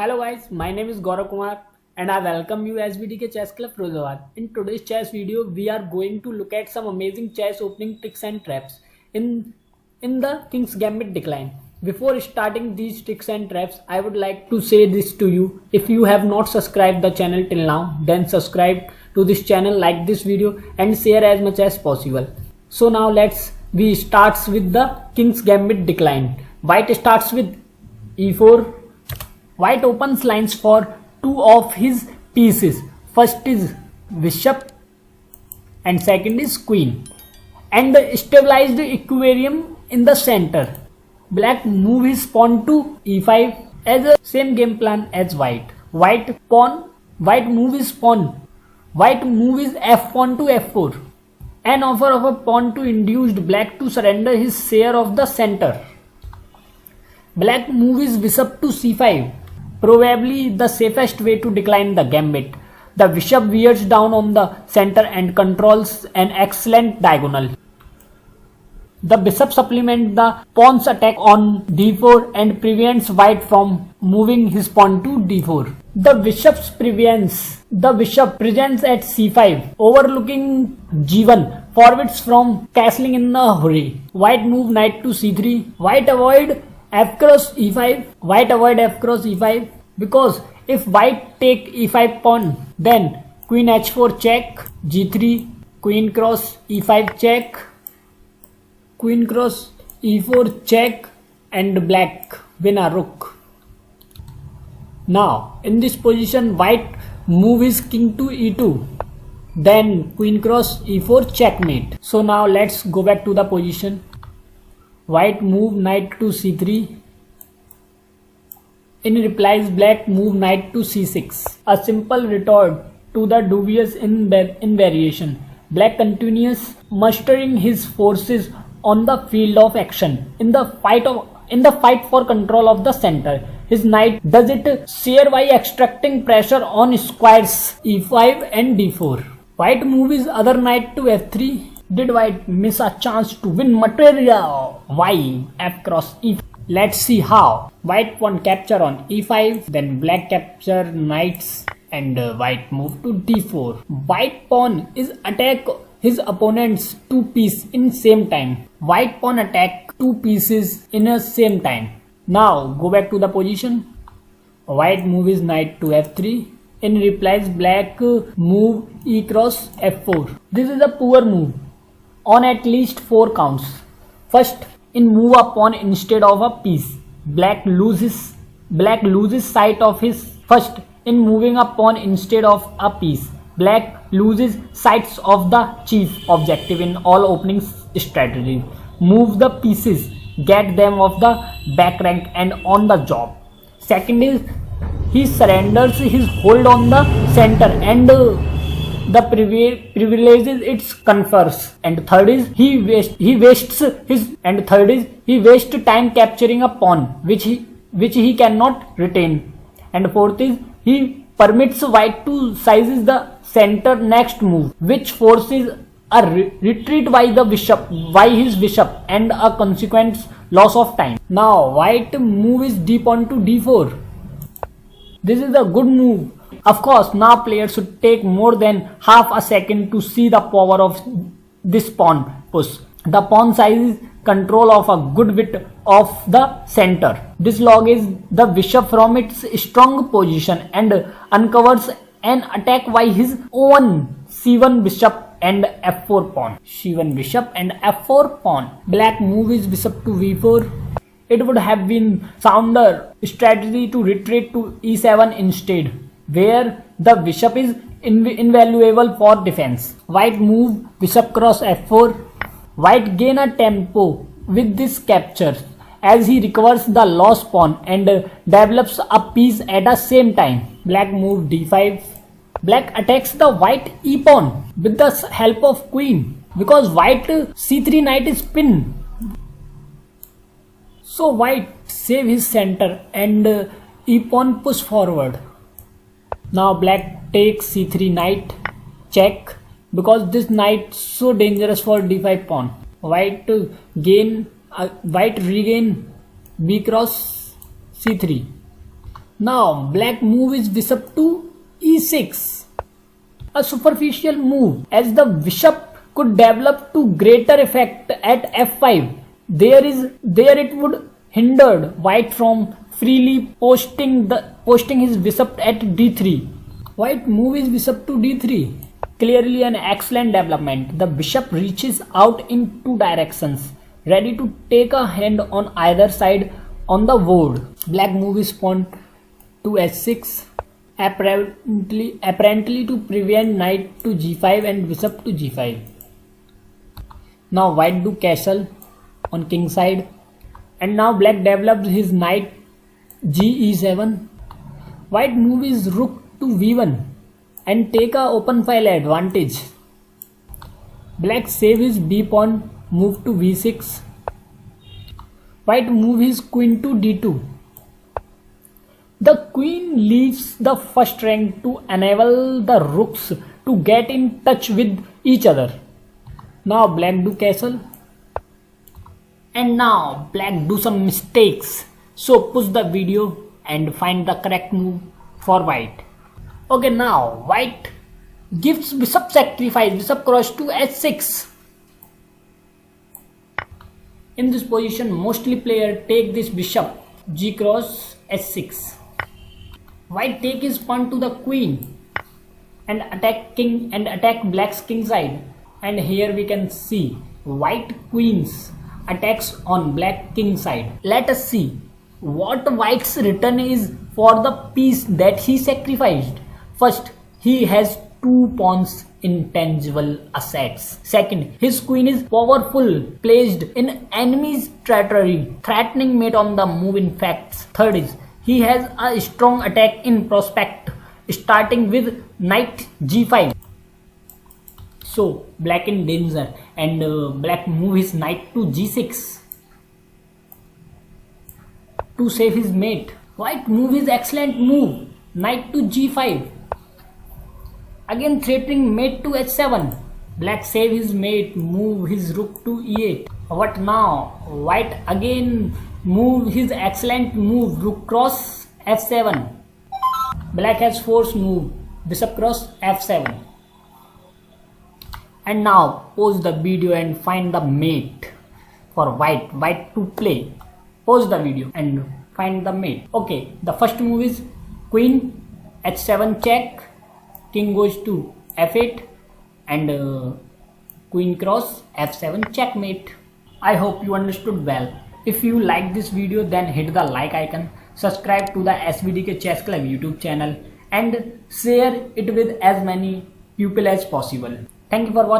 Hello guys, my name is Gaurav and I welcome you S.V.D.K Chess Club Firozabad. In today's chess video, we are going to look at some amazing chess opening tricks and traps in the King's Gambit decline. Before starting these tricks and traps, I would like to say this to you. If you have not subscribed the channel till now, then subscribe to this channel, like this video and share as much as possible. So now we starts with the King's Gambit decline. White starts with e4. White opens lines for two of his pieces. First is bishop and second is queen. And the stabilized equilibrium in the center. Black move his pawn to e5 as a same game plan as white. White move his pawn. White move his f pawn to f4. An offer of a pawn to induced black to surrender his share of the center. Black move his bishop to c5. Probably the safest way to decline the gambit. The bishop veers down on the center and controls an excellent diagonal. The bishop supplements the pawn's attack on d4 and prevents white from moving his pawn to d4. The bishop presents at c5, overlooking g1, forwards from castling in a hurry. White move knight to c3. White avoid f cross e5. Because if white take e5 pawn, then queen h4 check, g3, queen cross e5 check, queen cross e4 check, and black win a rook. Now in this position, white move his king to e2, then queen cross e4 checkmate. So now let's go back to the position. White move knight to c3. In replies, black move knight to c6. A simple retort to the dubious invariation. Black continues mustering his forces on the field of action in the fight for control of the center. His knight does it share by extracting pressure on squares e5 and d4. White move his other knight to f3. Did white miss a chance to win material? Why? F cross e5. Let's see how. White pawn capture on e5, then black capture knights and white move to d4. White pawn is attack his opponent's two pieces in same time. White pawn attack two pieces in a same time. Now go back to the position. White move his knight to f3. In replies, black move e cross f4. This is a poor move on at least 4 counts. First, in move a pawn instead of a piece, black loses sight of his first. In moving a pawn instead of a piece, black loses sight of the chief objective in all opening strategies. Move the pieces, get them off the back rank and on the job. Second is he surrenders his hold on the center and the privileges it confers. And third is he wastes time capturing a pawn which he cannot retain. And fourth is he permits white to seize the center next move, which forces a retreat by his bishop and a consequent loss of time. Now white move is d pawn to d4. This is a good move. Of course, now players should take more than half a second to see the power of this pawn push. The pawn seizes control of a good bit of the center. Dislodges the bishop from its strong position and uncovers an attack by his own c1 bishop and f4 pawn. c1 bishop and f4 pawn. Black move his bishop to v4. It would have been sounder strategy to retreat to e7 instead, where the bishop is invaluable for defense. White move bishop cross f4. White gain a tempo with this capture as he recovers the lost pawn and develops a piece at the same time. Black move d5. Black attacks the white e pawn with the help of queen because white c3 knight is pinned. So white save his center and e pawn push forward. Now black takes c3 knight check because this knight so dangerous for d5 pawn. White regain b cross c3. Now black move is bishop to e6. A superficial move, as the bishop could develop to greater effect at f5. There it would hinder white from freely posting his bishop at d3. White move is bishop to d3. Clearly an excellent development. The bishop reaches out in two directions, ready to take a hand on either side on the board. Black move is pawn to h6, apparently to prevent knight to g5 and bishop to g5. Now white do castle on king side, and now black develops his knight ge7. White move is rook to v1 and take a open file advantage. Black save his b pawn, move to v6. White move his queen to d2. The queen leaves the first rank to enable the rooks to get in touch with each other. Now black do castle, and now black do some mistakes. So push the video and find the correct move for white. Okay, now white gives bishop sacrifice, bishop cross to h6. In this position, mostly player take this bishop g cross h6. White take his pawn to the queen and attack black's king side. And here we can see white queens attacks on black king side. Let us see what white's return is for the piece that he sacrificed. First, he has two pawns in tangible assets. Second, his queen is powerful, placed in enemy's territory, threatening mate on the move in facts. Third is, he has a strong attack in prospect, starting with knight g5. So black in danger, and black move his knight to g6 to save his mate. White move his excellent move, knight to g5, again threatening mate to h7. Black save his mate, move his rook to e8. What now? White again move his excellent move, rook cross f7. Black has forced move, bishop cross f7. And now pause the video and find the mate for white to play. Pause the video and find the mate. Okay, the first move is queen h7 check, king goes to f8, and queen cross f7 checkmate. I hope you understood well. If you like this video, then hit the like icon, subscribe to the S.V.D.K Chess Club YouTube channel, and share it with as many people as possible. Thank you for watching.